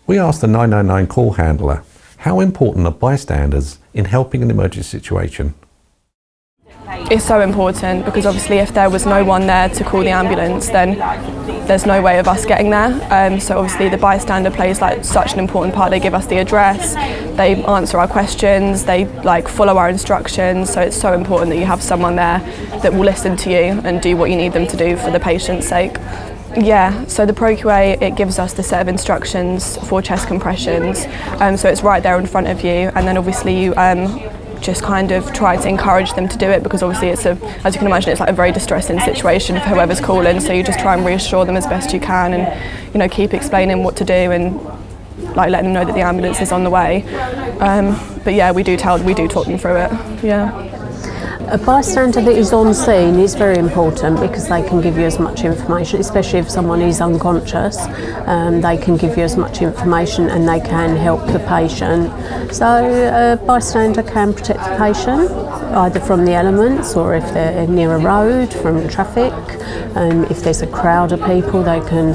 We asked the 999 call handler, how important are bystanders in helping an emergency situation? It's so important because obviously if there was no one there to call the ambulance, then there's no way of us getting there. So obviously the bystander plays such an important part. They give us the address, they answer our questions, they follow our instructions. So it's so important that you have someone there that will listen to you and do what you need them to do for the patient's sake. Yeah, so the ProQA, it gives us the set of instructions for chest compressions. So it's right there in front of you, and then obviously you just kind of try to encourage them to do it, because obviously as you can imagine, it's a very distressing situation for whoever's calling. So you just try and reassure them as best you can, and keep explaining what to do, and letting them know that the ambulance is on the way. But yeah, we do talk them through it. Yeah. A bystander that is on scene is very important because they can give you as much information, especially if someone is unconscious. They can give you as much information and they can help the patient. So a bystander can protect the patient either from the elements, or if they're near a road, from traffic. If there's a crowd of people, they can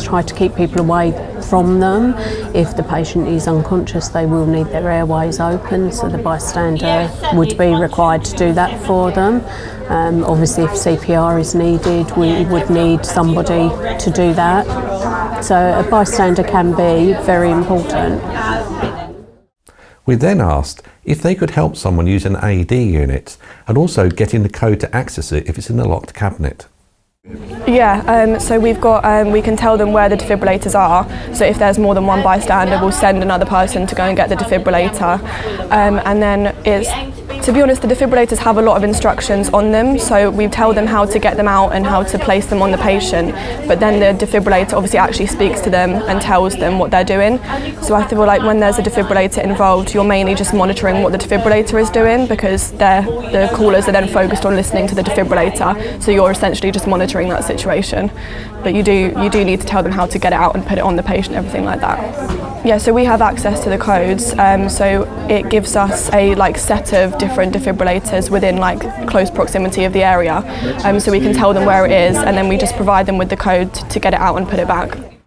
try to keep people away from them. If the patient is unconscious, they will need their airways open, so the bystander would be required to do that for them. Obviously if CPR is needed, we would need somebody to do that. So a bystander can be very important. We then asked if they could help someone use an AED unit and also getting the code to access it if it's in a locked cabinet. Yeah, so we can tell them where the defibrillators are. So if there's more than one bystander, we'll send another person to go and get the defibrillator. And then to be honest, the defibrillators have a lot of instructions on them, so we tell them how to get them out and how to place them on the patient, but then the defibrillator obviously actually speaks to them and tells them what they're doing. So I feel like when there's a defibrillator involved, you're mainly just monitoring what the defibrillator is doing, because the callers are then focused on listening to the defibrillator, so you're essentially just monitoring that situation. But you do need to tell them how to get it out and put it on the patient, everything like that. Yeah, so we have access to the codes, so it gives us a set of different defibrillators within close proximity of the area, so we can tell them where it is, and then we just provide them with the code to get it out and put it back.